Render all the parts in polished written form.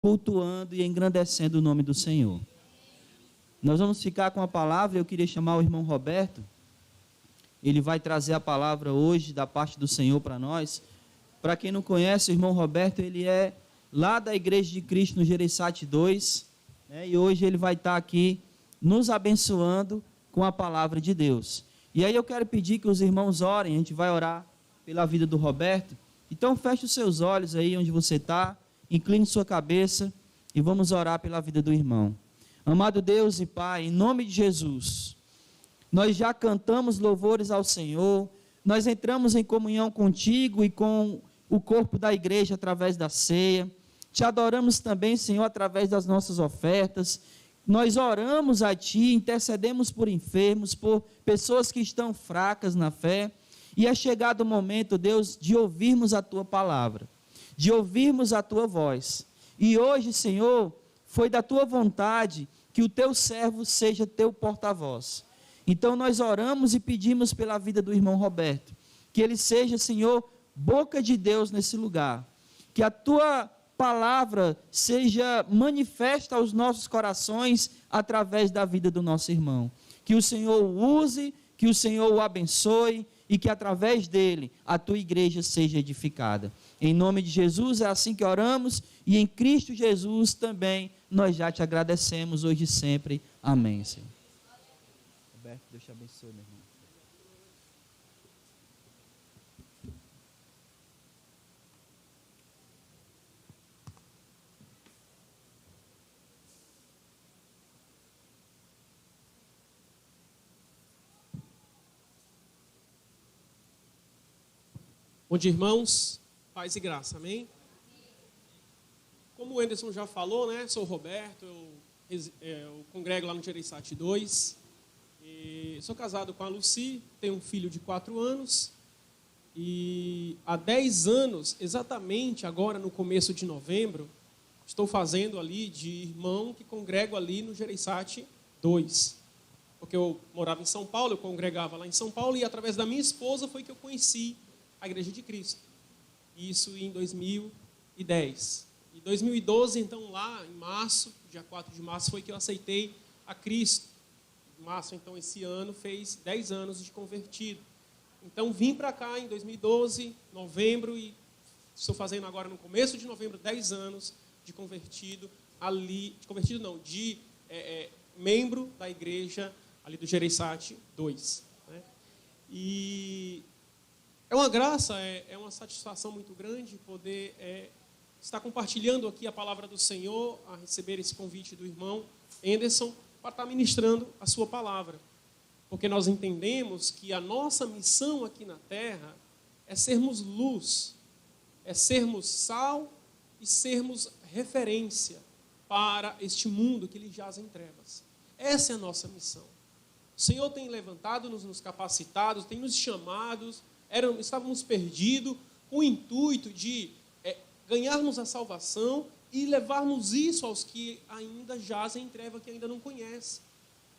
cultuando e engrandecendo o nome do Senhor. Nós vamos ficar com a palavra. Eu queria chamar o irmão Roberto. Ele vai trazer a palavra hoje da parte do Senhor para nós. Para quem não conhece, o irmão Roberto, ele é lá da Igreja de Cristo no Gereissati 2, né? E hoje ele vai estar aqui nos abençoando com a palavra de Deus. E aí eu quero pedir que os irmãos orem. A gente vai orar pela vida do Roberto. Então feche os seus olhos aí onde você está, incline sua cabeça e vamos orar pela vida do irmão. Amado Deus e Pai, em nome de Jesus, nós já cantamos louvores ao Senhor, nós entramos em comunhão contigo e com o corpo da igreja através da ceia, te adoramos também, Senhor, através das nossas ofertas, nós oramos a Ti, intercedemos por enfermos, por pessoas que estão fracas na fé, e é chegado o momento, Deus, de ouvirmos a Tua palavra, de ouvirmos a Tua voz, e hoje, Senhor, foi da Tua vontade que o Teu servo seja Teu porta-voz. Então nós oramos e pedimos pela vida do irmão Roberto, que ele seja, Senhor, boca de Deus nesse lugar, que a Tua palavra seja manifesta aos nossos corações através da vida do nosso irmão, que o Senhor o use, que o Senhor o abençoe e que através dele a Tua igreja seja edificada. Em nome de Jesus é assim que oramos e em Cristo Jesus também nós já te agradecemos hoje e sempre. Amém, Senhor. Roberto, Deus te abençoe, meu irmão. Bom dia, irmãos, paz e graça, amém? Como o Anderson já falou, né, sou o Roberto, eu congrego lá no Gereissati 2, e sou casado com a Lucy, tenho um filho de 4 anos, e há 10 anos, exatamente agora no começo de novembro, estou fazendo ali de irmão que congrego ali no Gereissati 2, porque eu morava em São Paulo, eu congregava lá em São Paulo, e através da minha esposa foi que eu conheci a Igreja de Cristo, isso em 2010. Em 2012, então, lá em março, dia 4 de março, foi que eu aceitei a Cristo. Em março, então, esse ano, fez 10 anos de convertido. Então, vim para cá em 2012, novembro, e estou fazendo agora, no começo de novembro, 10 anos de convertido, de membro da igreja ali do Gereissati 2. Né? E é uma graça, é uma satisfação muito grande poder estar compartilhando aqui a palavra do Senhor, a receber esse convite do irmão Anderson, para estar ministrando a sua palavra. Porque nós entendemos que a nossa missão aqui na terra é sermos luz, é sermos sal e sermos referência para este mundo que lhe jaz em trevas. Essa é a nossa missão. O Senhor tem levantado, nos capacitado, tem nos chamados. Estávamos perdidos com o intuito de ganharmos a salvação e levarmos isso aos que ainda jazem em treva, que ainda não conhecem.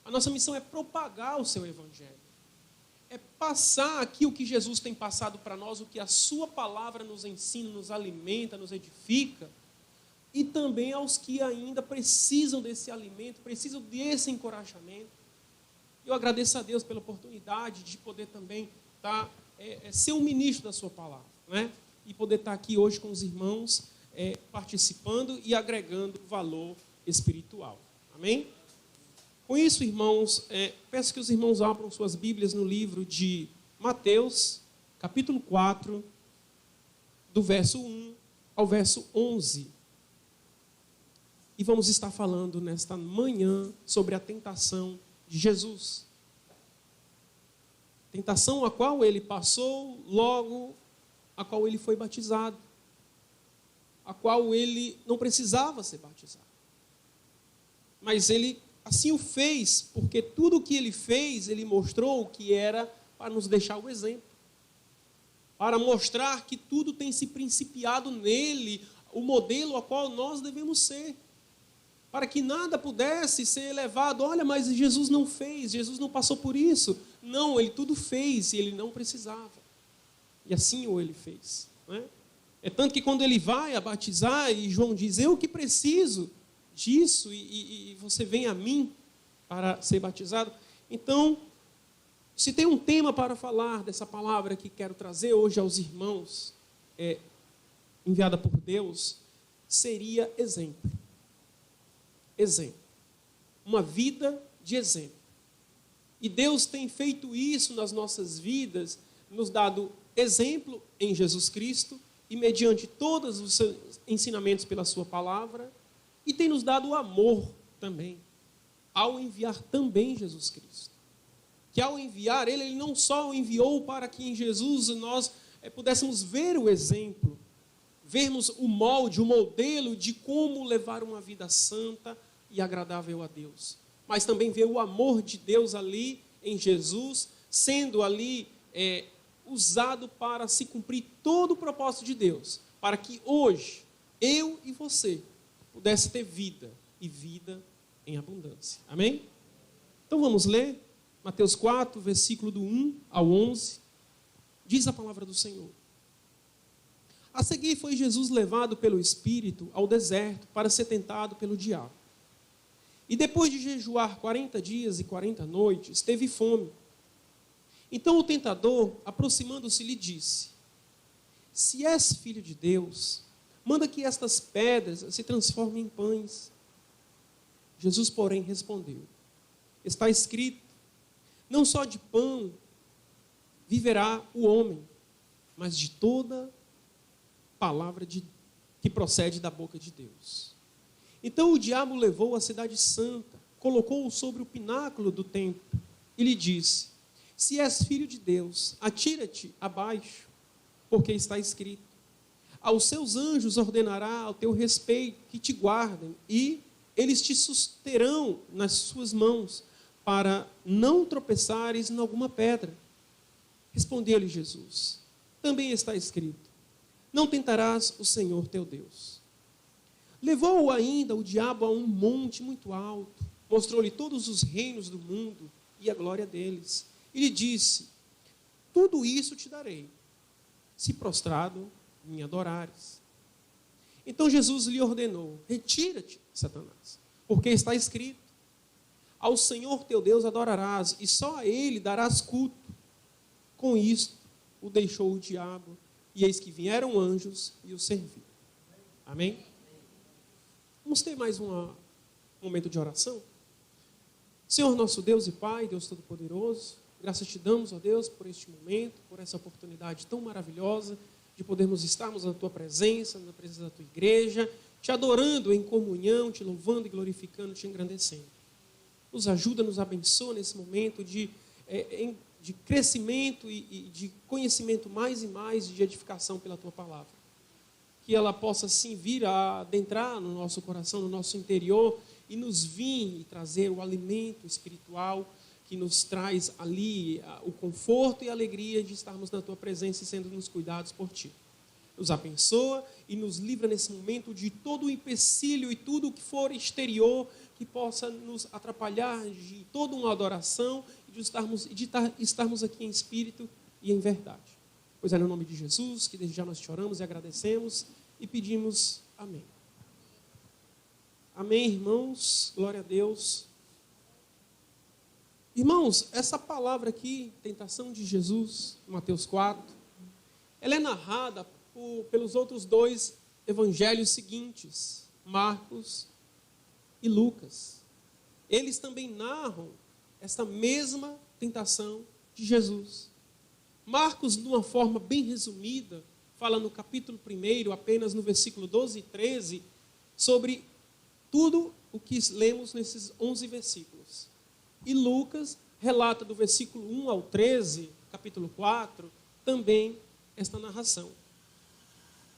A nossa missão é propagar o seu evangelho. É passar aqui o que Jesus tem passado para nós, o que a sua palavra nos ensina, nos alimenta, nos edifica, e também aos que ainda precisam desse alimento, precisam desse encorajamento. Eu agradeço a Deus pela oportunidade de poder também estar ser um ministro da sua palavra, né? E poder estar aqui hoje com os irmãos, participando e agregando valor espiritual. Amém? Com isso, irmãos, peço que os irmãos abram suas Bíblias no livro de Mateus, capítulo 4, do verso 1 ao verso 11. E vamos estar falando nesta manhã sobre a tentação de Jesus. Tentação a qual ele passou, logo a qual ele foi batizado, a qual ele não precisava ser batizado. Mas ele assim o fez, porque tudo o que ele fez, ele mostrou que era para nos deixar o exemplo, para mostrar que tudo tem se principiado nele, o modelo a qual nós devemos ser, para que nada pudesse ser elevado. Olha, mas Jesus não fez, Jesus não passou por isso. Não, ele tudo fez e ele não precisava. E assim ele fez. Não é? É tanto que quando ele vai a batizar, e João diz, eu que preciso disso, e você vem a mim para ser batizado. Então, se tem um tema para falar dessa palavra que quero trazer hoje aos irmãos, enviada por Deus, seria exemplo. Exemplo. Uma vida de exemplo. E Deus tem feito isso nas nossas vidas, nos dado exemplo em Jesus Cristo, e mediante todos os seus ensinamentos pela sua palavra, e tem nos dado o amor também, ao enviar também Jesus Cristo. Que ao enviar Ele não só o enviou para que em Jesus nós pudéssemos ver o exemplo, vermos o molde, o modelo de como levar uma vida santa e agradável a Deus. Mas também ver o amor de Deus ali em Jesus, sendo ali usado para se cumprir todo o propósito de Deus, para que hoje, eu e você, pudesse ter vida, e vida em abundância. Amém? Então vamos ler Mateus 4, versículo do 1 ao 11, diz a palavra do Senhor. A seguir foi Jesus levado pelo Espírito ao deserto para ser tentado pelo diabo. E depois de jejuar 40 dias e 40 noites, teve fome. Então o tentador, aproximando-se, lhe disse, se és filho de Deus, manda que estas pedras se transformem em pães. Jesus, porém, respondeu, está escrito, não só de pão viverá o homem, mas de toda palavra que procede da boca de Deus. Então o diabo levou a cidade santa, colocou-o sobre o pináculo do templo e lhe disse, se és filho de Deus, atira-te abaixo, porque está escrito, aos seus anjos ordenará ao teu respeito que te guardem, e eles te susterão nas suas mãos, para não tropeçares em alguma pedra. Respondeu-lhe Jesus, também está escrito, não tentarás o Senhor teu Deus. Levou-o ainda o diabo a um monte muito alto, mostrou-lhe todos os reinos do mundo e a glória deles, e lhe disse, tudo isso te darei, se prostrado me adorares. Então Jesus lhe ordenou, retira-te, Satanás, porque está escrito, ao Senhor teu Deus adorarás, e só a Ele darás culto. Com isto, o deixou o diabo, e eis que vieram anjos e o serviram. Amém? Vamos ter mais um momento de oração? Senhor nosso Deus e Pai, Deus Todo-Poderoso, graças te damos, ó Deus, por este momento, por essa oportunidade tão maravilhosa de podermos estarmos na Tua presença, na presença da Tua igreja, te adorando em comunhão, te louvando e glorificando, te engrandecendo. Nos ajuda, nos abençoa nesse momento de crescimento e de conhecimento mais e mais de edificação pela Tua palavra. Que ela possa, sim, vir a adentrar no nosso coração, no nosso interior, e nos vir e trazer o alimento espiritual que nos traz ali o conforto e a alegria de estarmos na Tua presença e sendo nos cuidados por Ti. Nos abençoa e nos livra nesse momento de todo o empecilho e tudo o que for exterior que possa nos atrapalhar de toda uma adoração e de estarmos aqui em espírito e em verdade. Pois é no nome de Jesus que desde já nós te oramos e agradecemos e pedimos amém. Amém, irmãos, glória a Deus. Irmãos, essa palavra aqui, tentação de Jesus, Mateus 4, ela é narrada pelos outros dois evangelhos seguintes, Marcos e Lucas. Eles também narram essa mesma tentação de Jesus. Marcos, de uma forma bem resumida, fala no capítulo 1, apenas no versículo 12 e 13, sobre tudo o que lemos nesses 11 versículos. E Lucas relata do versículo 1 ao 13, capítulo 4, também esta narração.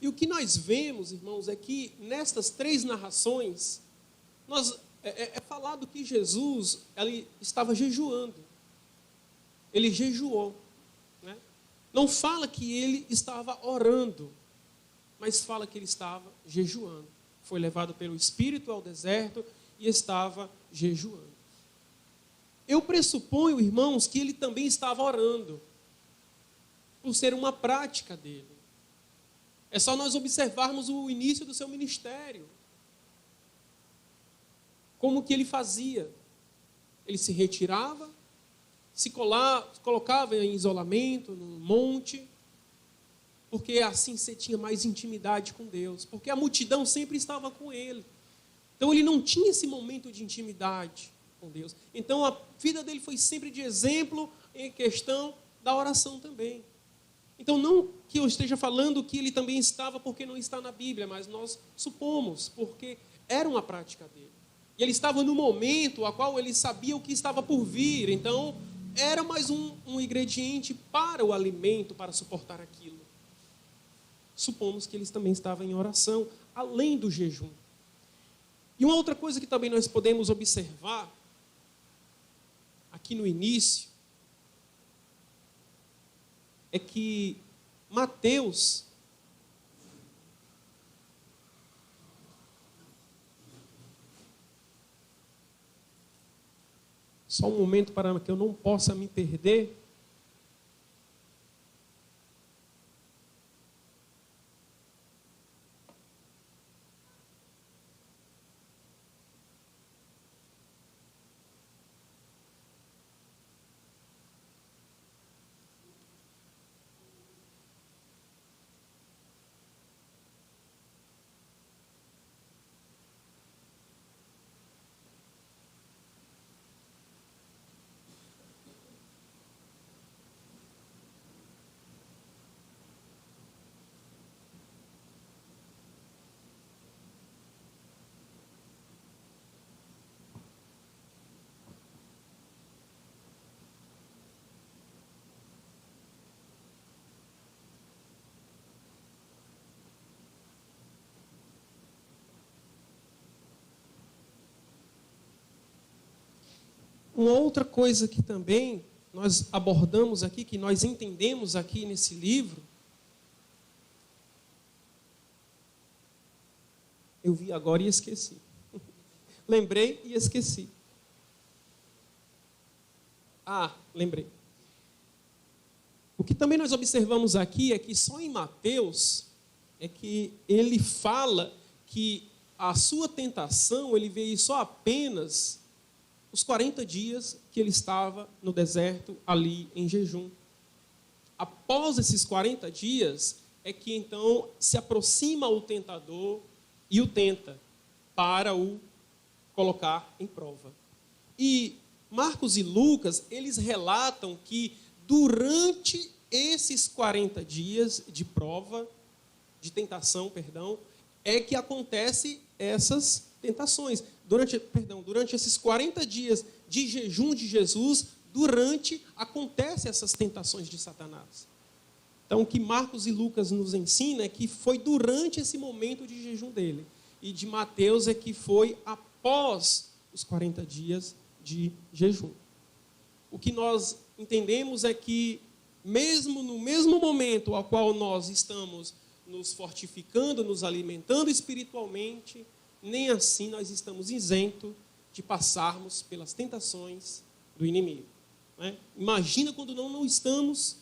E o que nós vemos, irmãos, é que nestas três narrações, é falado que Jesus ele estava jejuando. Ele jejuou. Né? Não fala que ele estava orando, mas fala que ele estava jejuando. Foi levado pelo Espírito ao deserto e estava jejuando. Eu pressuponho, irmãos, que ele também estava orando, por ser uma prática dele. É só nós observarmos o início do seu ministério. Como que ele fazia? Ele se retirava, se colocava em isolamento, num monte, porque assim você tinha mais intimidade com Deus, porque a multidão sempre estava com ele. Então ele não tinha esse momento de intimidade com Deus. Então a vida dele foi sempre de exemplo em questão da oração também. Então não que eu esteja falando que ele também estava porque não está na Bíblia, mas nós supomos, porque era uma prática dele. E ele estava no momento a qual ele sabia o que estava por vir. Então era mais um ingrediente para o alimento, para suportar aquilo. Supomos que ele também estava em oração, além do jejum. E uma outra coisa que também nós podemos observar, aqui no início, é que Mateus, só um momento para que eu não possa me perder. Uma outra coisa que também nós abordamos aqui, que nós entendemos aqui nesse livro, eu vi agora e esqueci. Lembrei e esqueci. Lembrei. O que também nós observamos aqui é que só em Mateus é que ele fala que a sua tentação, ele veio só apenas os 40 dias que ele estava no deserto, ali em jejum. Após esses 40 dias, é que então se aproxima o tentador e o tenta para o colocar em prova. E Marcos e Lucas, eles relatam que durante esses 40 dias de prova, de tentação, é que acontece essas tentações. Durante esses 40 dias de jejum de Jesus, acontecem essas tentações de Satanás. Então, o que Marcos e Lucas nos ensinam é que foi durante esse momento de jejum dele. E de Mateus é que foi após os 40 dias de jejum. O que nós entendemos é que, mesmo no mesmo momento ao qual nós estamos nos fortificando, nos alimentando espiritualmente, nem assim nós estamos isentos de passarmos pelas tentações do inimigo. Né? Imagina quando não estamos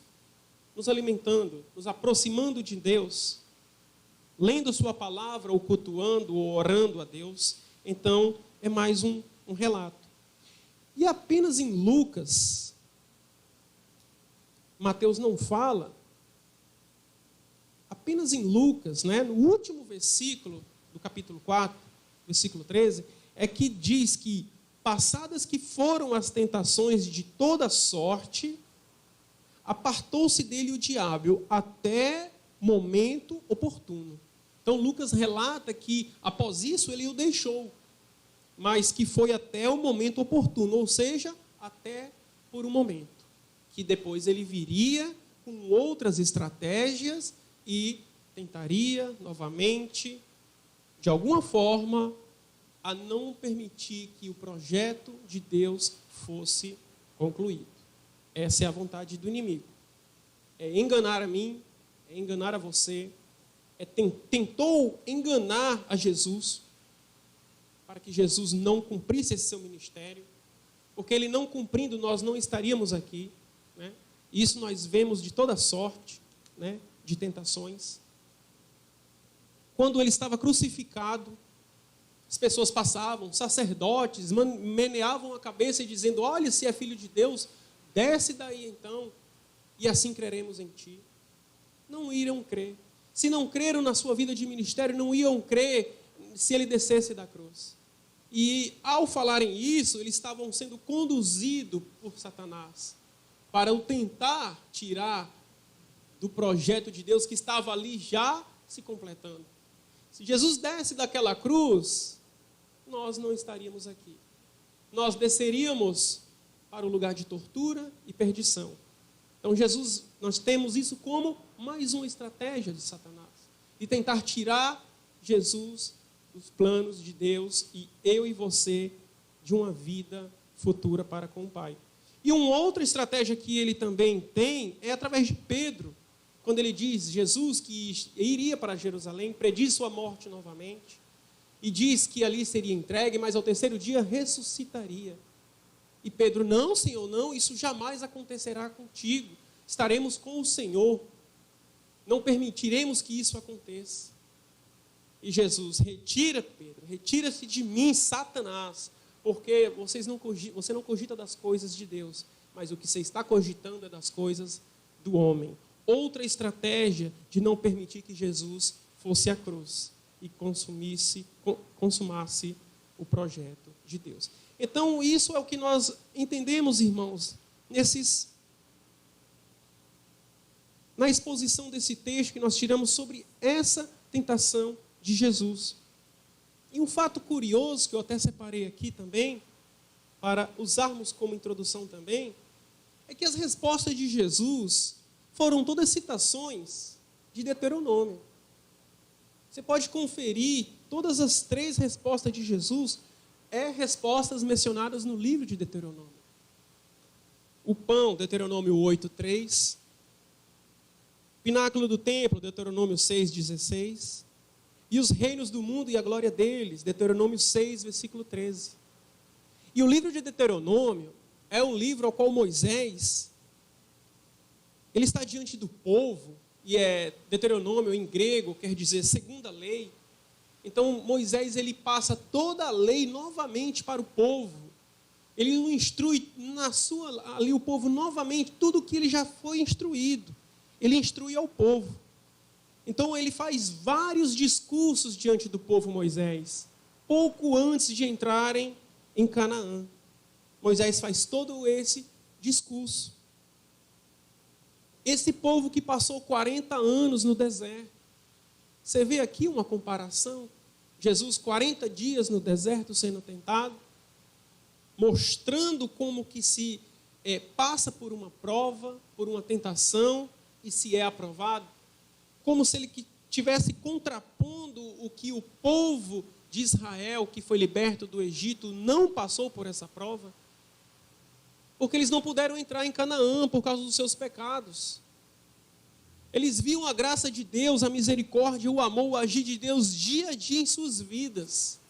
nos alimentando, nos aproximando de Deus, lendo sua palavra, ou cultuando, ou orando a Deus. Então, é mais um relato. E apenas em Lucas, Mateus não fala, apenas em Lucas, né, no último versículo do capítulo 4, versículo 13, é que diz que, passadas que foram as tentações de toda sorte, apartou-se dele o diabo até momento oportuno. Então, Lucas relata que, após isso, ele o deixou, mas que foi até o momento oportuno, ou seja, até por um momento, que depois ele viria com outras estratégias e tentaria novamente, de alguma forma, a não permitir que o projeto de Deus fosse concluído. Essa é a vontade do inimigo. É enganar a mim, é enganar a você, tentou enganar a Jesus, para que Jesus não cumprisse esse seu ministério, porque ele não cumprindo, nós não estaríamos aqui. Né? Isso nós vemos de toda sorte, né, de tentações. quando ele estava crucificado, as pessoas passavam, sacerdotes, meneavam a cabeça e dizendo: olha, se é filho de Deus, desce daí então, e assim creremos em ti. Não iriam crer. Se não creram na sua vida de ministério, não iam crer se ele descesse da cruz. E ao falarem isso, eles estavam sendo conduzidos por Satanás para o tentar tirar do projeto de Deus que estava ali já se completando. Se Jesus desce daquela cruz, nós não estaríamos aqui. Nós desceríamos para o lugar de tortura e perdição. Então, nós temos isso como mais uma estratégia de Satanás, de tentar tirar Jesus dos planos de Deus e eu e você de uma vida futura para com o Pai. E uma outra estratégia que ele também tem é através de Pedro, quando ele diz, Jesus que iria para Jerusalém, prediz sua morte novamente, e diz que ali seria entregue, mas ao terceiro dia ressuscitaria. E Pedro: não, Senhor, não, isso jamais acontecerá contigo. Estaremos com o Senhor. Não permitiremos que isso aconteça. E Jesus: retira, Pedro, retira-se de mim, Satanás, porque você não cogita das coisas de Deus, mas o que você está cogitando é das coisas do homem. Outra estratégia de não permitir que Jesus fosse à cruz e consumasse o projeto de Deus. Então, isso é o que nós entendemos, irmãos, na exposição desse texto que nós tiramos sobre essa tentação de Jesus. E um fato curioso, que eu até separei aqui também, para usarmos como introdução também, é que as respostas de Jesus foram todas citações de Deuteronômio. Você pode conferir todas as 3 respostas de Jesus, respostas mencionadas no livro de Deuteronômio. O pão, Deuteronômio 8:3. Pináculo do templo, Deuteronômio 6:16. E os reinos do mundo e a glória deles, Deuteronômio 6, versículo 13. E o livro de Deuteronômio é um livro ao qual Moisés, ele está diante do povo, e Deuteronômio em grego quer dizer segunda lei. Então Moisés, ele passa toda a lei novamente para o povo. Ele instrui ali o povo novamente, tudo o que ele já foi instruído. Ele instrui ao povo. Então ele faz vários discursos diante do povo Moisés, pouco antes de entrarem em Canaã. Moisés faz todo esse discurso. Esse povo que passou 40 anos no deserto. Você vê aqui uma comparação. Jesus 40 dias no deserto sendo tentado, mostrando como que se passa por uma prova, por uma tentação, e se é aprovado. Como se ele estivesse contrapondo o que o povo de Israel, que foi liberto do Egito, não passou por essa prova. Porque eles não puderam entrar em Canaã por causa dos seus pecados. Eles viam a graça de Deus, a misericórdia, o amor, o agir de Deus dia a dia em suas vidas.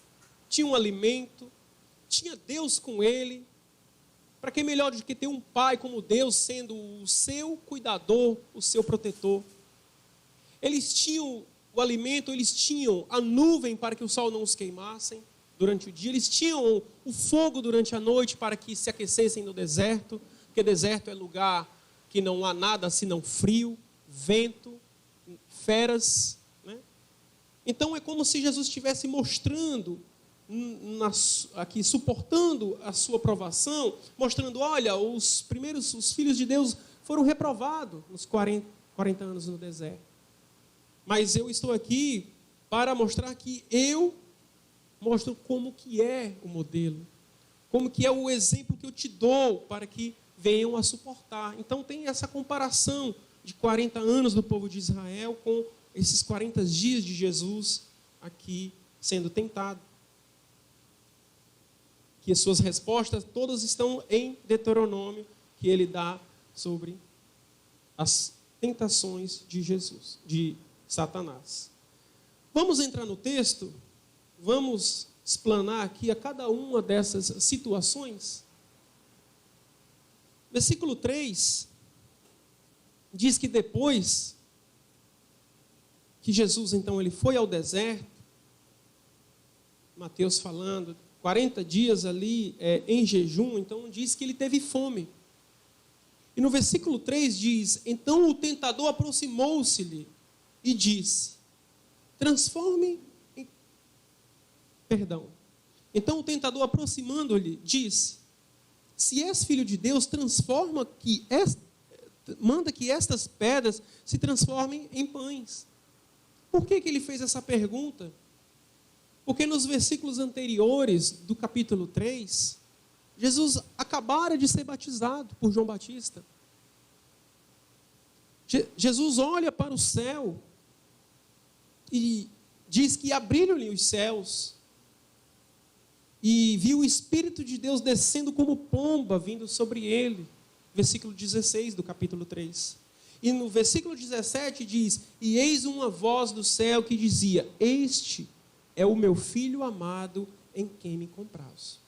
Tinham alimento, tinha Deus com ele. Para que melhor do que ter um pai como Deus sendo o seu cuidador, o seu protetor. Eles tinham o alimento, eles tinham a nuvem para que o sol não os queimasse durante o dia. Eles tinham o fogo durante a noite para que se aquecessem no deserto, porque deserto é lugar que não há nada senão frio, vento, feras. Né? Então é como se Jesus estivesse mostrando, aqui suportando a sua provação, mostrando: olha, os filhos de Deus foram reprovados nos 40 anos no deserto. Mas eu estou aqui para mostrar que eu mostro como que é o modelo, como que é o exemplo que eu te dou para que venham a suportar. Então tem essa comparação de 40 anos do povo de Israel com esses 40 dias de Jesus aqui sendo tentado. Que as suas respostas todas estão em Deuteronômio, que ele dá sobre as tentações de Jesus, de Satanás. Vamos entrar no texto, vamos explanar aqui a cada uma dessas situações. Versículo 3 diz que depois que Jesus, então, ele foi ao deserto, Mateus falando, 40 dias ali em jejum, então diz que ele teve fome. E no versículo 3 diz, então o tentador aproximou-se-lhe e disse, então o tentador aproximando-lhe disse, se és filho de Deus, manda que estas pedras se transformem em pães. Por que ele fez essa pergunta? Porque nos versículos anteriores do capítulo 3, Jesus acabara de ser batizado por João Batista. Jesus olha para o céu e diz que abriram-lhe os céus e viu o Espírito de Deus descendo como pomba vindo sobre ele. Versículo 16 do capítulo 3. E no versículo 17 diz, e eis uma voz do céu que dizia, este é o meu filho amado em quem me comprazo.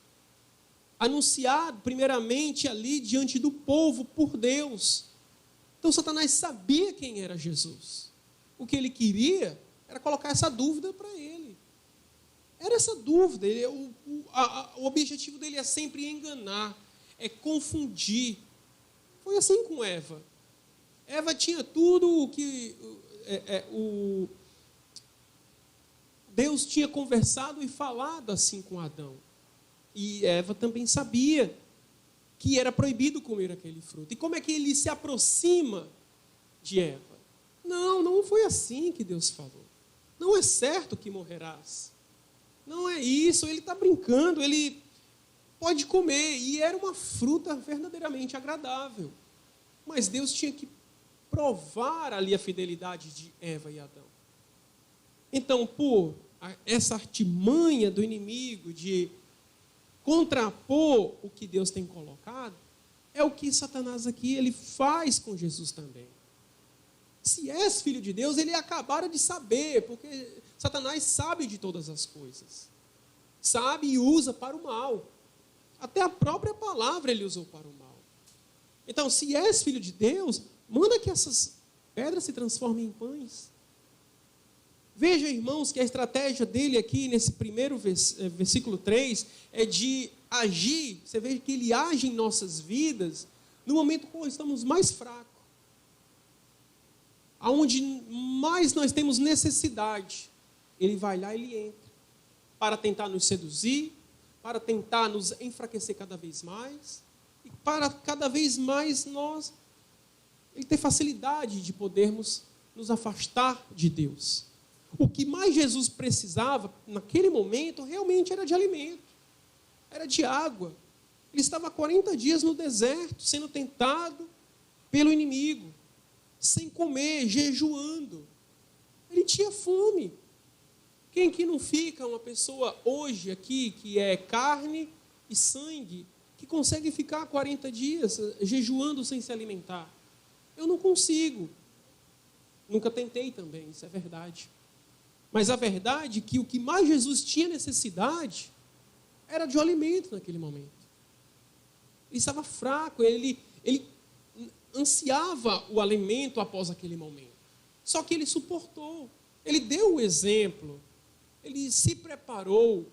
Anunciado primeiramente ali diante do povo por Deus. Então Satanás sabia quem era Jesus. O que ele queria era colocar essa dúvida para ele. Era essa dúvida. O objetivo dele é sempre enganar, é confundir. Foi assim com Eva. Eva tinha tudo o que Deus tinha conversado e falado assim com Adão. E Eva também sabia que era proibido comer aquele fruto. E como é que ele se aproxima de Eva? Não foi assim que Deus falou. Não é certo que morrerás. Não é isso, ele está brincando, ele pode comer. E era uma fruta verdadeiramente agradável. Mas Deus tinha que provar ali a fidelidade de Eva e Adão. Então, por essa artimanha do inimigo de contrapor o que Deus tem colocado, é o que Satanás aqui ele faz com Jesus também. Se és filho de Deus, ele acabara de saber, porque Satanás sabe de todas as coisas. Sabe e usa para o mal. Até a própria palavra ele usou para o mal. Então, se és filho de Deus, manda que essas pedras se transformem em pães. Veja, irmãos, que a estratégia dele aqui, nesse primeiro versículo 3, é de agir. Você vê que ele age em nossas vidas no momento quando estamos mais fracos. Aonde mais nós temos necessidade. Ele vai lá e ele entra. Para tentar nos seduzir, para tentar nos enfraquecer cada vez mais. E para cada vez mais ele ter facilidade de podermos nos afastar de Deus. O que mais Jesus precisava, naquele momento, realmente era de alimento. Era de água. Ele estava 40 dias no deserto, sendo tentado pelo inimigo. Sem comer, jejuando. Ele tinha fome. Quem que não fica uma pessoa hoje aqui, que é carne e sangue, que consegue ficar 40 dias jejuando sem se alimentar? Eu não consigo. Nunca tentei também, isso é verdade. Mas a verdade é que o que mais Jesus tinha necessidade era de um alimento naquele momento. Ele estava fraco, ele ansiava o alimento após aquele momento. Só que ele suportou, ele deu o exemplo, ele se preparou,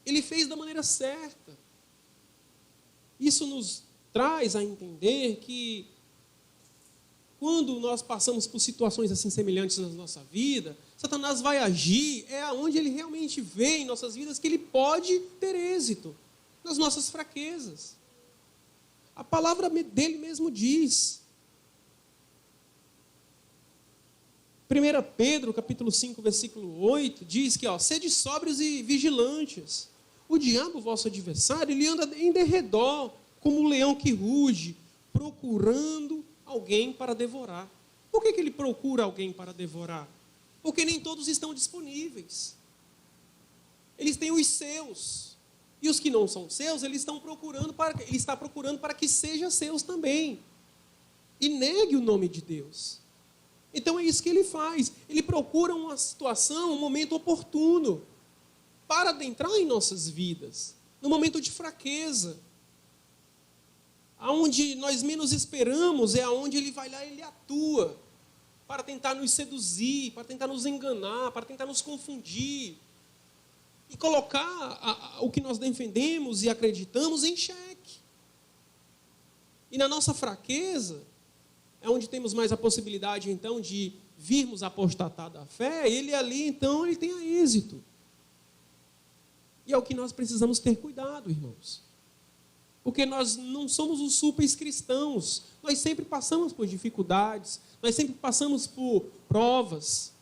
ele fez da maneira certa. Isso nos traz a entender que quando nós passamos por situações assim semelhantes na nossa vida, Satanás vai agir, onde ele realmente vê em nossas vidas que ele pode ter êxito, nas nossas fraquezas. A palavra dele mesmo diz. 1 Pedro, capítulo 5, versículo 8, diz que, sede sóbrios e vigilantes. O diabo, vosso adversário, ele anda em derredor, como um leão que ruge, procurando alguém para devorar. Por que ele procura alguém para devorar? Porque nem todos estão disponíveis. Eles têm os seus. E os que não são seus, ele está procurando para que sejam seus também. E negue o nome de Deus. Então é isso que ele faz. Ele procura uma situação, um momento oportuno para adentrar em nossas vidas. No momento de fraqueza. Aonde nós menos esperamos é aonde ele vai lá e ele atua. para tentar nos seduzir, para tentar nos enganar, para tentar nos confundir e colocar o que nós defendemos e acreditamos em xeque. E na nossa fraqueza, é onde temos mais a possibilidade, então, de virmos apostatar da fé, ele ali, então, ele tenha êxito. E é o que nós precisamos ter cuidado, irmãos. Porque nós não somos os super cristãos. Nós sempre passamos por dificuldades, nós sempre passamos por provas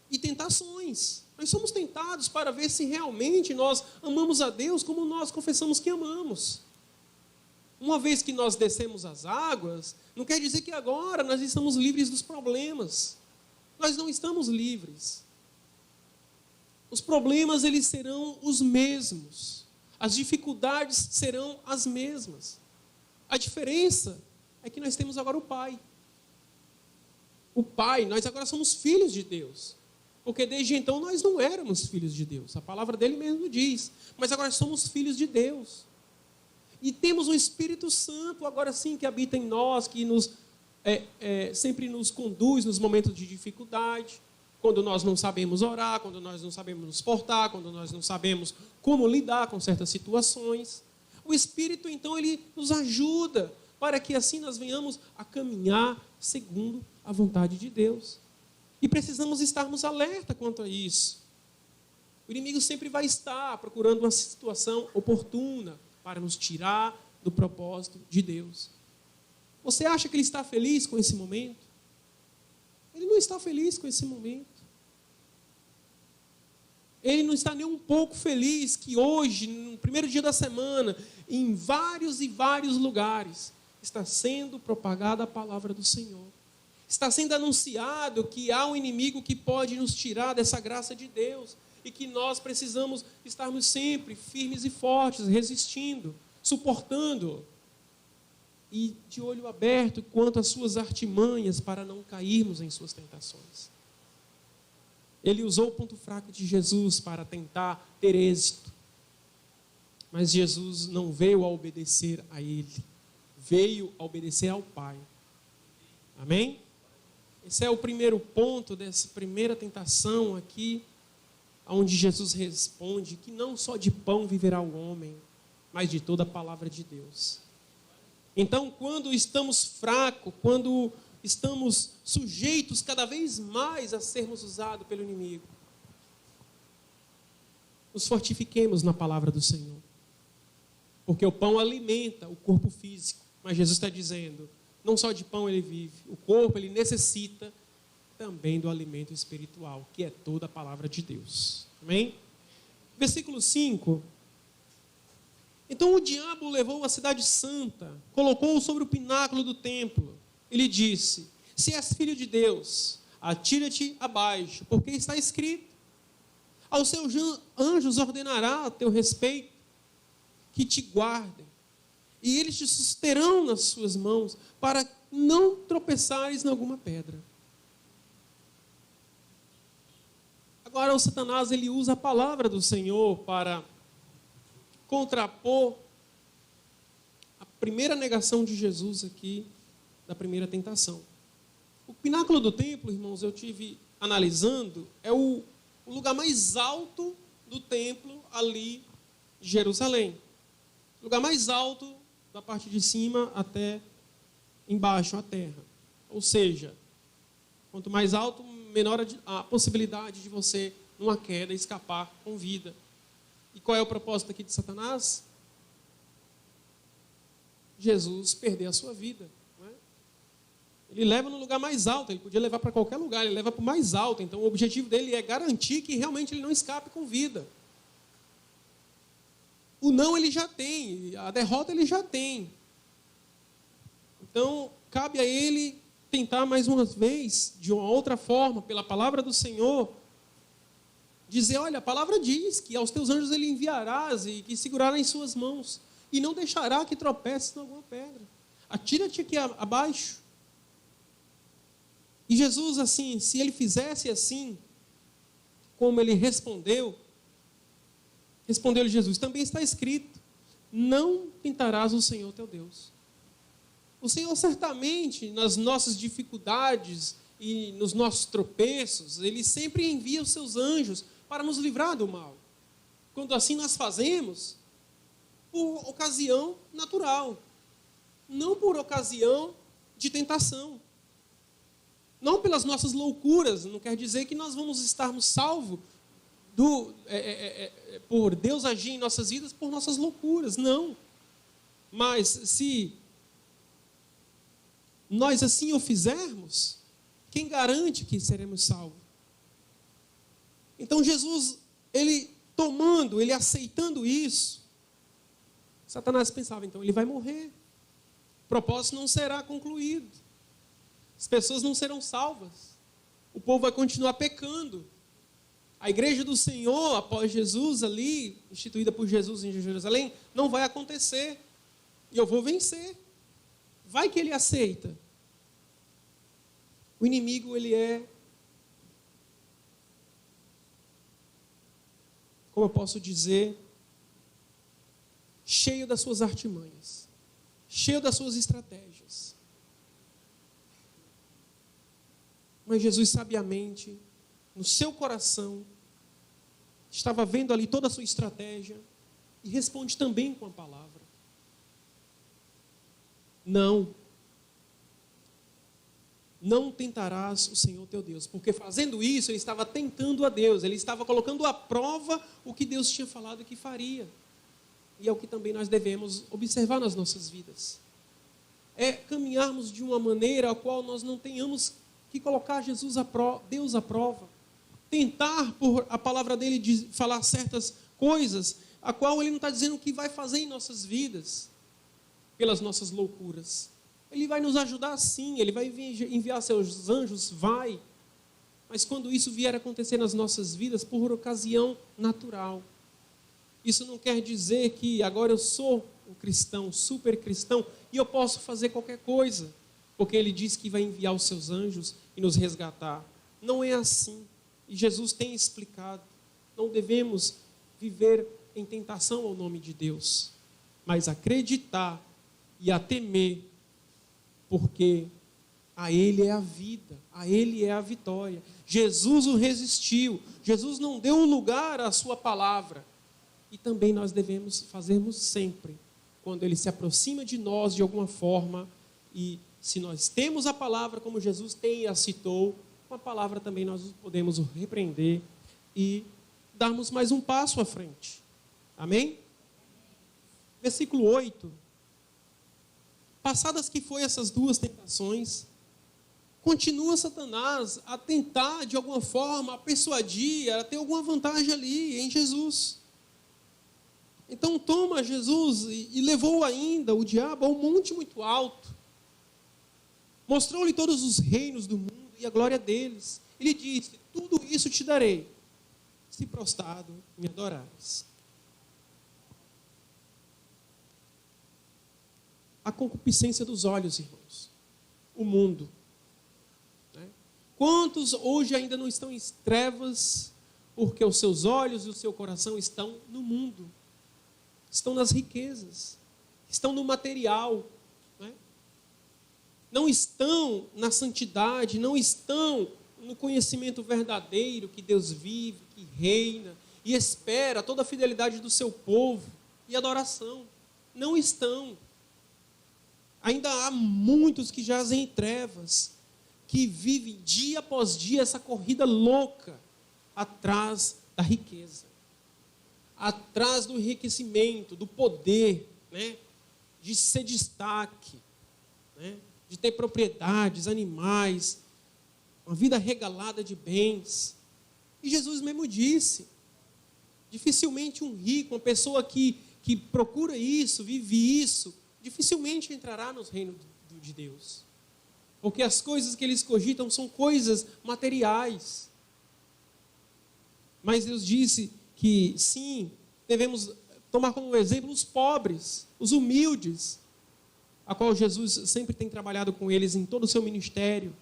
e tentações. Nós somos tentados para ver se realmente nós amamos a Deus como nós confessamos que amamos. Uma vez que nós descemos as águas, não quer dizer que agora nós estamos livres dos problemas. Nós não estamos livres. Os problemas, eles serão os mesmos. As dificuldades serão as mesmas. A diferença é que nós temos agora o Pai. O Pai, nós agora somos filhos de Deus. Porque desde então nós não éramos filhos de Deus. A palavra dele mesmo diz. Mas agora somos filhos de Deus. E temos o Espírito Santo, agora sim, que habita em nós, que sempre nos conduz nos momentos de dificuldade, quando nós não sabemos orar, quando nós não sabemos nos portar, quando nós não sabemos como lidar com certas situações. O Espírito, então, ele nos ajuda para que assim nós venhamos a caminhar segundo a vontade de Deus. E precisamos estarmos alerta quanto a isso. O inimigo sempre vai estar procurando uma situação oportuna para nos tirar do propósito de Deus. Você acha que ele está feliz com esse momento? Ele não está feliz com esse momento. Ele não está nem um pouco feliz que hoje, no primeiro dia da semana, em vários e vários lugares, está sendo propagada a palavra do Senhor. Está sendo anunciado que há um inimigo que pode nos tirar dessa graça de Deus e que nós precisamos estarmos sempre firmes e fortes, resistindo, suportando e de olho aberto quanto às suas artimanhas para não cairmos em suas tentações. Ele usou o ponto fraco de Jesus para tentar ter êxito. Mas Jesus não veio a obedecer a ele. Veio a obedecer ao Pai. Amém? Esse é o primeiro ponto dessa primeira tentação aqui, onde Jesus responde que não só de pão viverá o homem, mas de toda a palavra de Deus. Então, quando estamos fracos, quando estamos sujeitos cada vez mais a sermos usados pelo inimigo, nos fortifiquemos na palavra do Senhor. Porque o pão alimenta o corpo físico, mas Jesus está dizendo, não só de pão ele vive, o corpo ele necessita também do alimento espiritual, que é toda a palavra de Deus. Amém? Versículo 5. Então o diabo levou a cidade santa, colocou-o sobre o pináculo do templo. Ele disse, se és filho de Deus, atira-te abaixo, porque está escrito, aos seus anjos ordenará a teu respeito, que te guardem, e eles te susterão nas suas mãos, para não tropeçares em alguma pedra. Agora o Satanás, ele usa a palavra do Senhor para contrapor a primeira negação de Jesus aqui, da primeira tentação. O pináculo do templo, irmãos, eu tive analisando, é o lugar mais alto do templo ali de Jerusalém. O lugar mais alto da parte de cima até embaixo a terra. Ou seja, quanto mais alto, menor a possibilidade de você, numa queda, escapar com vida. E qual é o propósito aqui de Satanás? Jesus perder a sua vida. Não é? Ele leva no lugar mais alto, ele podia levar para qualquer lugar, ele leva para o mais alto. Então o objetivo dele é garantir que realmente ele não escape com vida. O não ele já tem, a derrota ele já tem. Então cabe a ele tentar mais uma vez, de uma outra forma, pela palavra do Senhor, dizer, olha, a palavra diz que aos teus anjos ele enviarás e que segurará em suas mãos e não deixará que tropeces em alguma pedra. Atira-te aqui abaixo. E Jesus, assim, se ele fizesse assim, como ele respondeu-lhe Jesus, também está escrito, não tentarás o Senhor teu Deus. O Senhor certamente, nas nossas dificuldades e nos nossos tropeços, Ele sempre envia os seus anjos para nos livrar do mal. Quando assim nós fazemos, por ocasião natural, não por ocasião de tentação. Não pelas nossas loucuras, não quer dizer que nós vamos estarmos salvos por Deus agir em nossas vidas por nossas loucuras, não. Mas se nós assim o fizermos, quem garante que seremos salvos? Então Jesus, ele aceitando isso, Satanás pensava, então ele vai morrer, o propósito não será concluído, as pessoas não serão salvas, o povo vai continuar pecando. A igreja do Senhor, após Jesus ali, instituída por Jesus em Jerusalém, não vai acontecer. E eu vou vencer. Vai que ele aceita. O inimigo, ele é, como eu posso dizer, cheio das suas artimanhas, cheio das suas estratégias. Mas Jesus sabiamente, no seu coração, estava vendo ali toda a sua estratégia e responde também com a palavra. Não tentarás o Senhor teu Deus, porque fazendo isso ele estava tentando a Deus, ele estava colocando à prova o que Deus tinha falado que faria. E é o que também nós devemos observar nas nossas vidas. É caminharmos de uma maneira a qual nós não tenhamos que colocar Deus à prova. Tentar, por a palavra dele, falar certas coisas, a qual ele não está dizendo o que vai fazer em nossas vidas, pelas nossas loucuras. Ele vai nos ajudar sim, ele vai enviar seus anjos, vai. Mas quando isso vier a acontecer nas nossas vidas, por ocasião natural. Isso não quer dizer que agora eu sou um cristão, super cristão, e eu posso fazer qualquer coisa, porque ele diz que vai enviar os seus anjos e nos resgatar. Não é assim. E Jesus tem explicado, não devemos viver em tentação ao nome de Deus, mas acreditar e a temer, porque a Ele é a vida, a Ele é a vitória. Jesus o resistiu, Jesus não deu lugar à sua palavra, e também nós devemos fazermos sempre, quando Ele se aproxima de nós de alguma forma, e se nós temos a palavra como Jesus tem e a citou, com a palavra também nós podemos o repreender e darmos mais um passo à frente. Amém? Versículo 8. Passadas que foi essas duas tentações, continua Satanás a tentar de alguma forma, a persuadir, a ter alguma vantagem ali em Jesus. Então toma Jesus e levou ainda o diabo a um monte muito alto. Mostrou-lhe todos os reinos do mundo e a glória deles. Ele disse, tudo isso te darei, se prostrado me adorares. A concupiscência dos olhos, irmãos. O mundo. Né? Quantos hoje ainda não estão em trevas, porque os seus olhos e o seu coração estão no mundo. Estão nas riquezas. Estão no material. Não estão na santidade, não estão no conhecimento verdadeiro que Deus vive, que reina e espera toda a fidelidade do seu povo e adoração. Não estão. Ainda há muitos que jazem em trevas, que vivem dia após dia essa corrida louca atrás da riqueza, atrás do enriquecimento, do poder, né? De ser destaque, né? De ter propriedades, animais, uma vida regalada de bens. E Jesus mesmo disse, dificilmente um rico, uma pessoa que procura isso, vive isso, dificilmente entrará nos reinos de Deus. Porque as coisas que eles cogitam são coisas materiais. Mas Deus disse que sim, devemos tomar como exemplo os pobres, os humildes, a qual Jesus sempre tem trabalhado com eles em todo o seu ministério,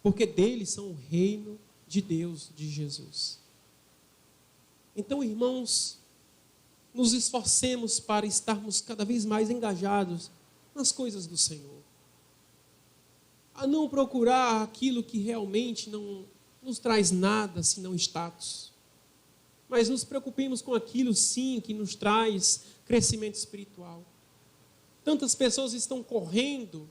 porque deles são o reino de Deus, de Jesus. Então, irmãos, nos esforcemos para estarmos cada vez mais engajados nas coisas do Senhor. a não procurar aquilo que realmente não nos traz nada, senão status. Mas nos preocupemos com aquilo, sim, que nos traz crescimento espiritual. Tantas pessoas estão correndo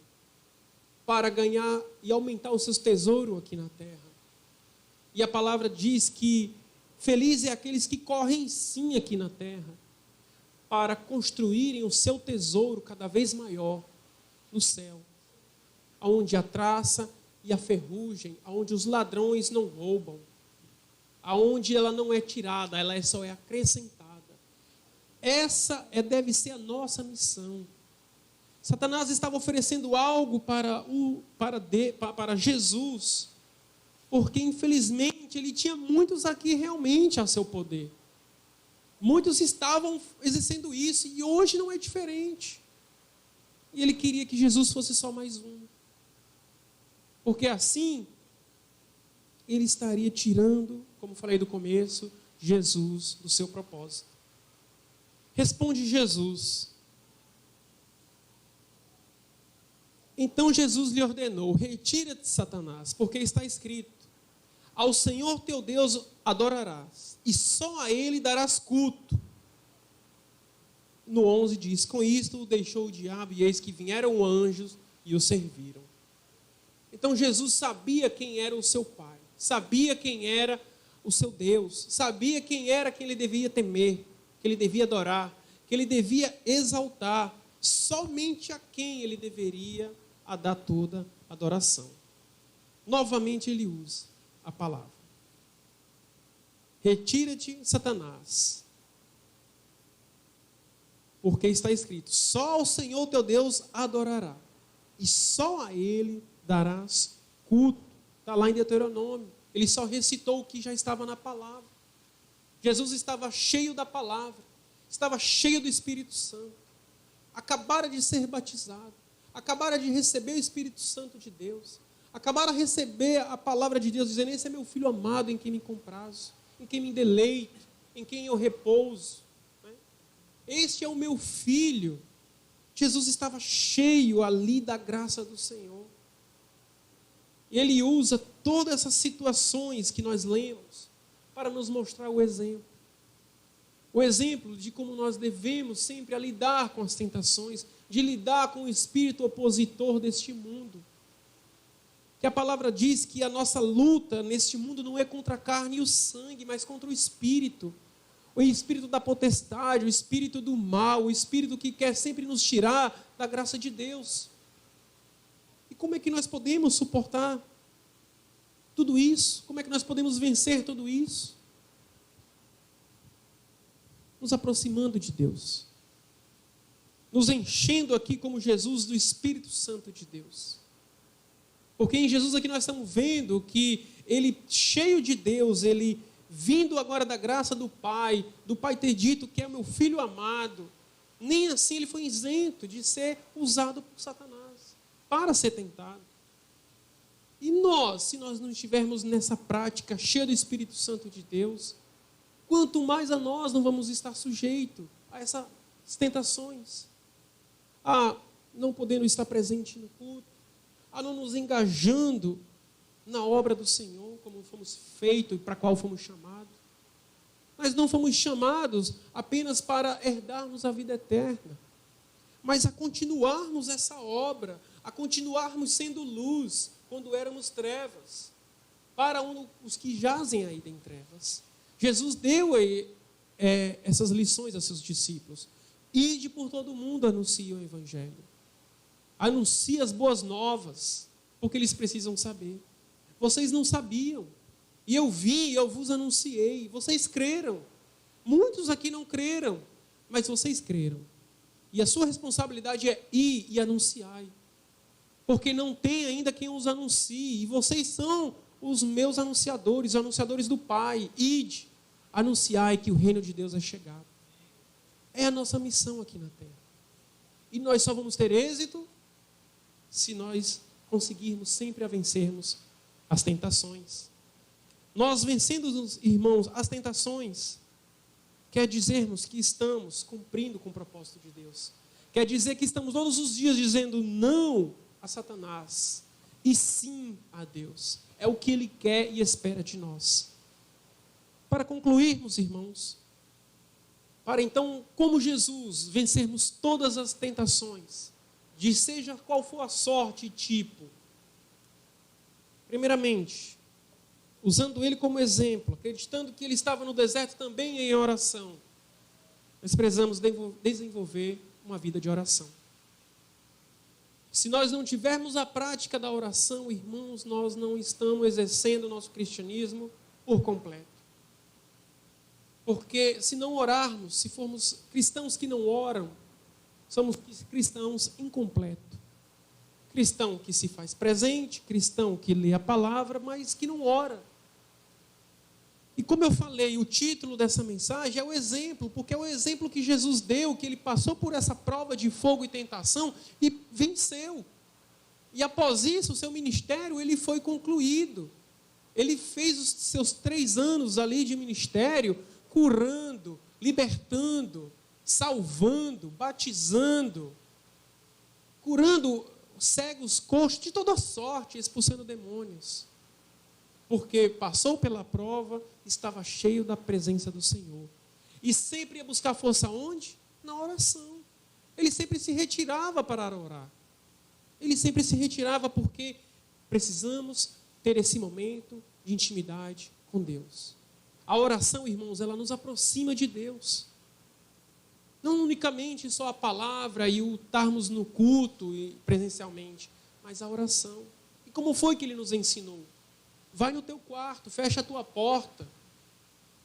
para ganhar e aumentar os seus tesouros aqui na terra. E a palavra diz que felizes é aqueles que correm sim aqui na terra, para construírem o seu tesouro cada vez maior no céu, aonde a traça e a ferrugem, aonde os ladrões não roubam, aonde ela não é tirada, ela só é acrescentada. Essa deve ser a nossa missão. Satanás estava oferecendo algo para Jesus, porque infelizmente ele tinha muitos aqui realmente a seu poder. Muitos estavam exercendo isso e hoje não é diferente. E ele queria que Jesus fosse só mais um. Porque assim, ele estaria tirando, como falei do começo, Jesus do seu propósito. Responde Jesus. Então Jesus lhe ordenou: retira-te, Satanás, porque está escrito: ao Senhor teu Deus adorarás, e só a Ele darás culto. No 11 diz: com isto o deixou o diabo, e eis que vieram anjos e o serviram. Então Jesus sabia quem era o seu Pai, sabia quem era o seu Deus, sabia quem era quem ele devia temer, que ele devia adorar, que ele devia exaltar, somente a quem ele deveria dar toda adoração. Novamente ele usa a palavra: retira-te, Satanás, porque está escrito: só ao Senhor teu Deus adorará, e só a Ele darás culto. Está lá em Deuteronômio. Ele só recitou o que já estava na palavra. Jesus estava cheio da palavra, estava cheio do Espírito Santo, acabara de ser batizado, acabara de receber o Espírito Santo de Deus, acabara de receber a palavra de Deus, dizendo: esse é meu filho amado, em quem me comprazo, em quem me deleito, em quem eu repouso. Este é o meu filho. Jesus estava cheio ali da graça do Senhor. E ele usa todas essas situações que nós lemos para nos mostrar o exemplo. O exemplo de como nós devemos sempre lidar com as tentações, de lidar com o espírito opositor deste mundo. Que a palavra diz que a nossa luta neste mundo não é contra a carne e o sangue, mas contra o espírito. O espírito da potestade, o espírito do mal, o espírito que quer sempre nos tirar da graça de Deus. E como é que nós podemos suportar tudo isso? Como é que nós podemos vencer tudo isso? Nos aproximando de Deus. Nos enchendo aqui como Jesus do Espírito Santo de Deus. Porque em Jesus aqui nós estamos vendo que ele, cheio de Deus, ele vindo agora da graça do Pai ter dito que é meu filho amado, nem assim ele foi isento de ser usado por Satanás para ser tentado. E nós, se nós não estivermos nessa prática cheia do Espírito Santo de Deus, quanto mais a nós não vamos estar sujeitos a essas tentações, a não podendo estar presente no culto, a não nos engajando na obra do Senhor, como fomos feitos e para a qual fomos chamados. Nós não fomos chamados apenas para herdarmos a vida eterna, mas a continuarmos essa obra, a continuarmos sendo luz quando éramos trevas, para os que jazem ainda em trevas. Jesus deu essas lições a seus discípulos. Ide por todo mundo, anuncie o Evangelho. Anuncie as boas novas, porque eles precisam saber. Vocês não sabiam, e eu vim, eu vos anunciei, vocês creram. Muitos aqui não creram, mas vocês creram. E a sua responsabilidade é ir e anunciar, porque não tem ainda quem os anuncie, e vocês são os meus anunciadores, os anunciadores do Pai. Ide, anunciai que o reino de Deus é chegado. É a nossa missão aqui na terra. E nós só vamos ter êxito se nós conseguirmos sempre a vencermos as tentações. Nós vencendo, irmãos, as tentações, quer dizermos que estamos cumprindo com o propósito de Deus. Quer dizer que estamos todos os dias dizendo não a Satanás. e sim a Deus. É o que Ele quer e espera de nós. Para concluirmos, irmãos, para então, como Jesus, vencermos todas as tentações, de seja qual for a sorte e tipo. Primeiramente, usando Ele como exemplo, acreditando que Ele estava no deserto também em oração, nós precisamos desenvolver uma vida de oração. Se nós não tivermos a prática da oração, irmãos, nós não estamos exercendo o nosso cristianismo por completo. Porque se não orarmos, se formos cristãos que não oram, somos cristãos incompletos. Cristão que se faz presente, cristão que lê a palavra, mas que não ora. E como eu falei, o título dessa mensagem é o exemplo, porque é o exemplo que Jesus deu, que Ele passou por essa prova de fogo e tentação e venceu. E após isso, o seu ministério, ele foi concluído. Ele fez os seus 3 anos ali de ministério, curando, libertando, salvando, batizando, curando cegos, coxos, de toda sorte, expulsando demônios. Porque passou pela prova, estava cheio da presença do Senhor. E sempre ia buscar força onde? Na oração. Ele sempre se retirava para orar. Ele sempre se retirava porque precisamos ter esse momento de intimidade com Deus. A oração, irmãos, ela nos aproxima de Deus. Não unicamente só a palavra e o estarmos no culto e presencialmente, mas a oração. E como foi que Ele nos ensinou? Vai no teu quarto, fecha a tua porta.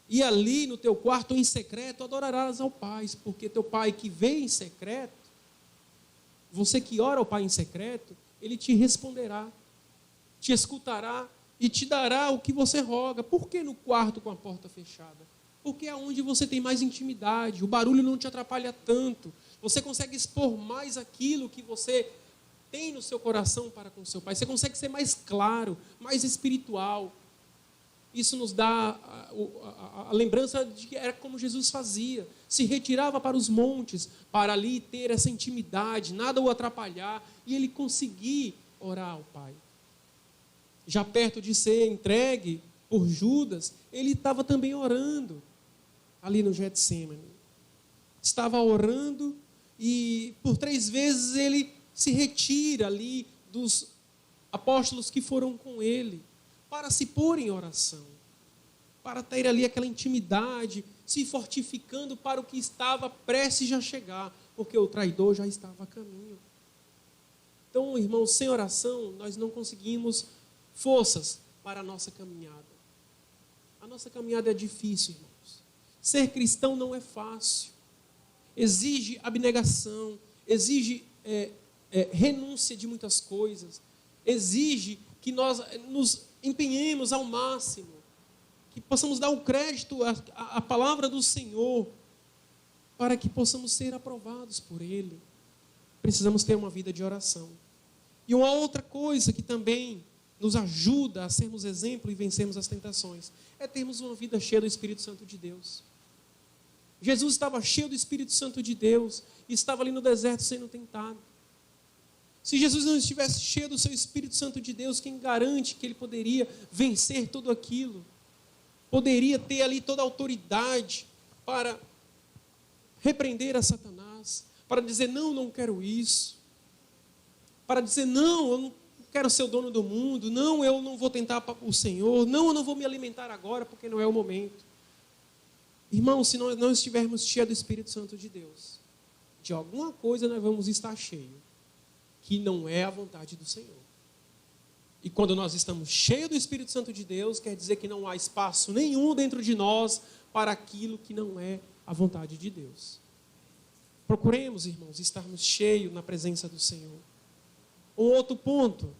E ali no teu quarto, em secreto, adorarás ao Pai. Porque teu Pai que vê em secreto, você que ora ao Pai em secreto, Ele te responderá, te escutará e te dará o que você roga. Por que no quarto com a porta fechada? Porque é onde você tem mais intimidade, o barulho não te atrapalha tanto. Você consegue expor mais aquilo que você tem no seu coração para com o seu Pai. Você consegue ser mais claro, mais espiritual. Isso nos dá a lembrança de que era como Jesus fazia. Se retirava para os montes, para ali ter essa intimidade, nada o atrapalhar, e ele conseguir orar ao Pai. Já perto de ser entregue por Judas, ele estava também orando, ali no Getsêmani. Estava orando e por 3 vezes ele se retira ali dos apóstolos que foram com ele, para se pôr em oração, para ter ali aquela intimidade, se fortificando para o que estava prestes a chegar, porque o traidor já estava a caminho. Então, irmãos, sem oração, nós não conseguimos forças para a nossa caminhada. A nossa caminhada é difícil, irmãos. Ser cristão não é fácil. Exige abnegação, exige renúncia de muitas coisas, exige que nós nos empenhemos ao máximo, que possamos dar o crédito à palavra do Senhor, para que possamos ser aprovados por Ele. Precisamos ter uma vida de oração. E uma outra coisa que também nos ajuda a sermos exemplo e vencermos as tentações, é termos uma vida cheia do Espírito Santo de Deus. Jesus estava cheio do Espírito Santo de Deus, e estava ali no deserto sendo tentado. Se Jesus não estivesse cheio do seu Espírito Santo de Deus, quem garante que ele poderia vencer tudo aquilo? Poderia ter ali toda a autoridade para repreender a Satanás, para dizer, não, não quero isso. Para dizer, não, eu não quero ser o dono do mundo. Não, eu não vou tentar o Senhor. Não, eu não vou me alimentar agora, porque não é o momento. Irmãos, se nós não estivermos cheios do Espírito Santo de Deus, de alguma coisa nós vamos estar cheios, que não é a vontade do Senhor. E quando nós estamos cheios do Espírito Santo de Deus, quer dizer que não há espaço nenhum dentro de nós para aquilo que não é a vontade de Deus. Procuremos, irmãos, estarmos cheios na presença do Senhor. Um outro ponto,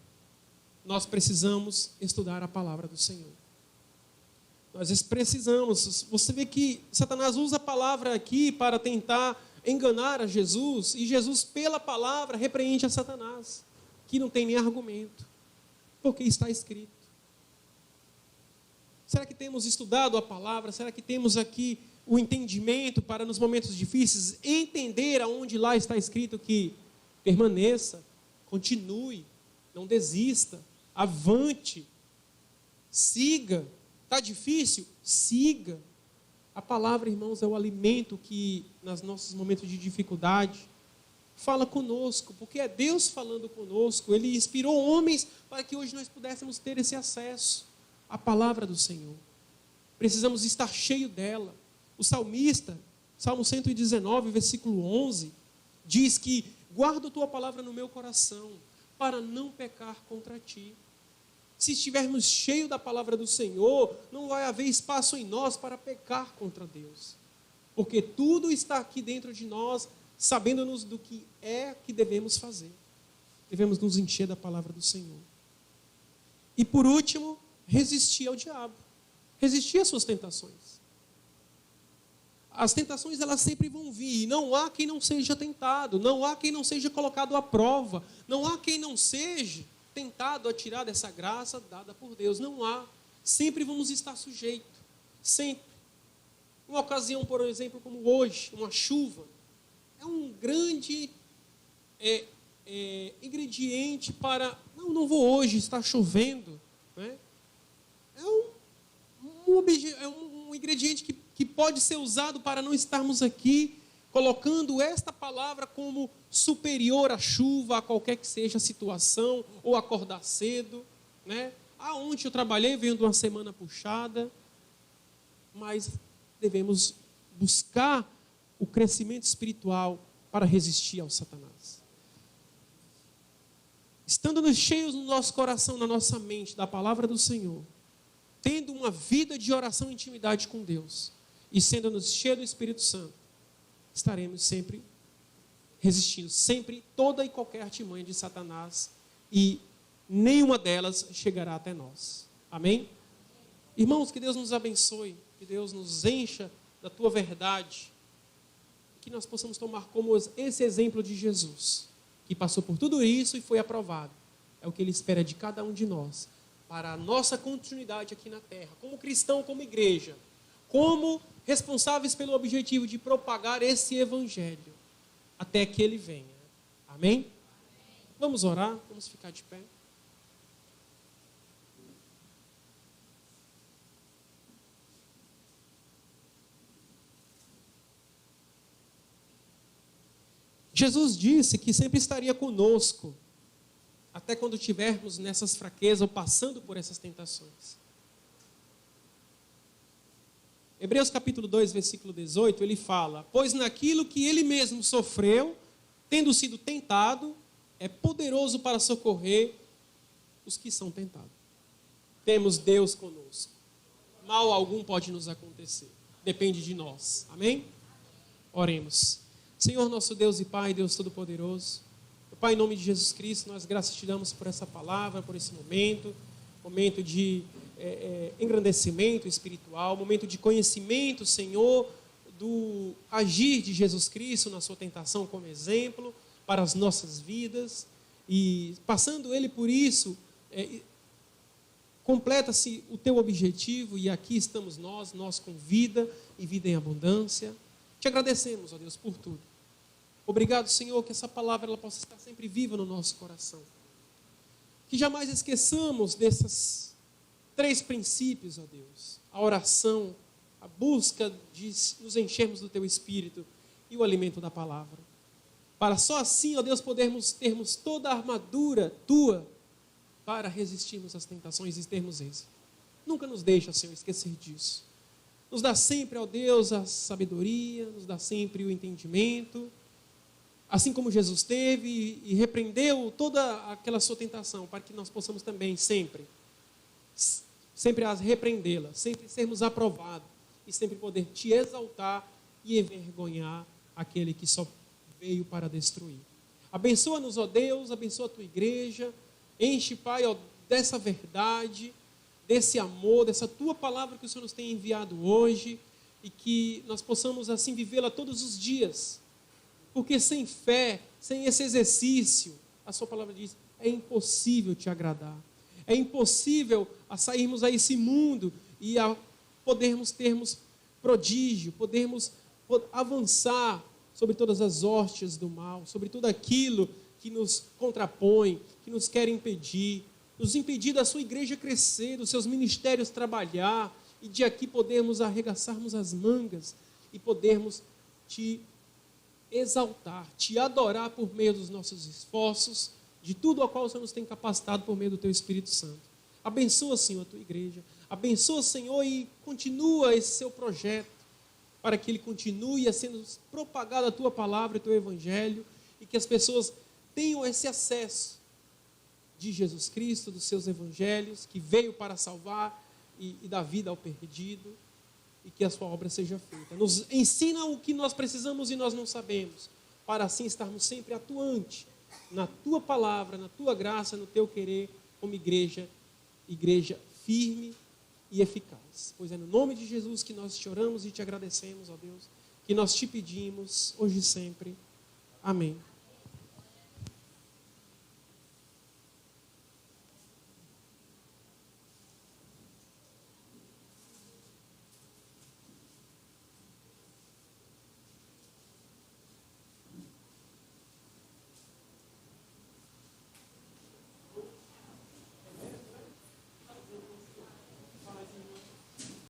nós precisamos estudar a palavra do Senhor. Nós precisamos, você vê que Satanás usa a palavra aqui para tentar enganar a Jesus, e Jesus, pela palavra, repreende a Satanás, que não tem nem argumento, porque está escrito. Será que temos estudado a palavra? Será que temos aqui o entendimento para, nos momentos difíceis, entender aonde lá está escrito que permaneça, continue Não desista. Avante. Siga. Está difícil? Siga. A palavra, irmãos, é o alimento que, nos nossos momentos de dificuldade, fala conosco, porque é Deus falando conosco. Ele inspirou homens para que hoje nós pudéssemos ter esse acesso à palavra do Senhor. Precisamos estar cheio dela. O salmista, Salmo 119, versículo 11, diz que guardo a tua palavra no meu coração, para não pecar contra ti. Se estivermos cheios da palavra do Senhor, não vai haver espaço em nós para pecar contra Deus. Porque tudo está aqui dentro de nós, sabendo-nos do que é que devemos fazer. Devemos nos encher da palavra do Senhor. E por último, resistir ao diabo. Resistir às suas tentações. As tentações, elas sempre vão vir. Não há quem não seja tentado. Não há quem não seja colocado à prova. Não há quem não seja tentado a tirar dessa graça dada por Deus. Não há. Sempre vamos estar sujeitos. Sempre. Uma ocasião, por exemplo, como hoje, uma chuva, é um grande ingrediente para... Não vou hoje, está chovendo. Né? É um ingrediente que pode ser usado para não estarmos aqui, colocando esta palavra como superior à chuva, a qualquer que seja a situação, ou acordar cedo. Né? Ontem eu trabalhei, venho de uma semana puxada, mas devemos buscar o crescimento espiritual para resistir ao Satanás. Estando cheios no nosso coração, na nossa mente, da palavra do Senhor, tendo uma vida de oração e intimidade com Deus, e sendo-nos cheios do Espírito Santo, estaremos sempre resistindo, sempre toda e qualquer artimanha de Satanás, e nenhuma delas chegará até nós. Amém? Irmãos, que Deus nos abençoe, que Deus nos encha da tua verdade, que nós possamos tomar como esse exemplo de Jesus, que passou por tudo isso e foi aprovado. É o que Ele espera de cada um de nós, para a nossa continuidade aqui na terra, como cristão, como igreja, como responsáveis pelo objetivo de propagar esse evangelho, até que Ele venha. Amém? Vamos orar, vamos ficar de pé. Jesus disse que sempre estaria conosco, até quando estivermos nessas fraquezas ou passando por essas tentações. Hebreus capítulo 2, versículo 18, ele fala: pois naquilo que ele mesmo sofreu, tendo sido tentado, é poderoso para socorrer os que são tentados. Temos Deus conosco. Mal algum pode nos acontecer. Depende de nós. Amém? Oremos. Senhor, nosso Deus e Pai, Deus Todo-Poderoso, Pai, em nome de Jesus Cristo, nós graças te damos por essa palavra, por esse momento de engrandecimento espiritual, momento de conhecimento, Senhor, do agir de Jesus Cristo na sua tentação como exemplo para as nossas vidas, e passando Ele por isso, completa-se o teu objetivo, e aqui estamos nós com vida e vida em abundância. Te agradecemos, ó Deus, por tudo. Obrigado, Senhor, que essa palavra ela possa estar sempre viva no nosso coração. Que jamais esqueçamos desses 3 princípios, ó Deus. A oração, a busca de nos enchermos do Teu Espírito e o alimento da palavra. Para só assim, ó Deus, termos toda a armadura Tua para resistirmos às tentações e termos êxito. Nunca nos deixa, Senhor, esquecer disso. Nos dá sempre, ó Deus, a sabedoria, nos dá sempre o entendimento, assim como Jesus teve e repreendeu toda aquela sua tentação, para que nós possamos também sempre repreendê-la, sempre sermos aprovados e sempre poder te exaltar e envergonhar aquele que só veio para destruir. Abençoa-nos, ó Deus, abençoa a tua igreja, enche, Pai, ó, dessa verdade, desse amor, dessa tua palavra que o Senhor nos tem enviado hoje, e que nós possamos assim vivê-la todos os dias, porque sem fé, sem esse exercício, a sua palavra diz, é impossível te agradar, é impossível a sairmos a esse mundo e a podermos termos prodígio, podermos avançar sobre todas as hóstias do mal, sobre tudo aquilo que nos contrapõem, que nos querem impedir, nos impedir da sua igreja crescer, dos seus ministérios trabalhar, e de aqui podermos arregaçarmos as mangas e podermos te exaltar, te adorar por meio dos nossos esforços, de tudo ao qual o Senhor nos tem capacitado por meio do Teu Espírito Santo. Abençoa, Senhor, a Tua igreja. Abençoa, Senhor, e continua esse seu projeto, para que ele continue a sendo propagada a Tua palavra e o Teu Evangelho, e que as pessoas tenham esse acesso de Jesus Cristo, dos seus evangelhos, que veio para salvar e dar vida ao perdido, e que a sua obra seja feita. Nos ensina o que nós precisamos e nós não sabemos, para assim estarmos sempre atuantes na Tua palavra, na Tua graça, no Teu querer, como igreja firme e eficaz. Pois é no nome de Jesus que nós te oramos e te agradecemos, ó Deus, que nós te pedimos, hoje e sempre. Amém.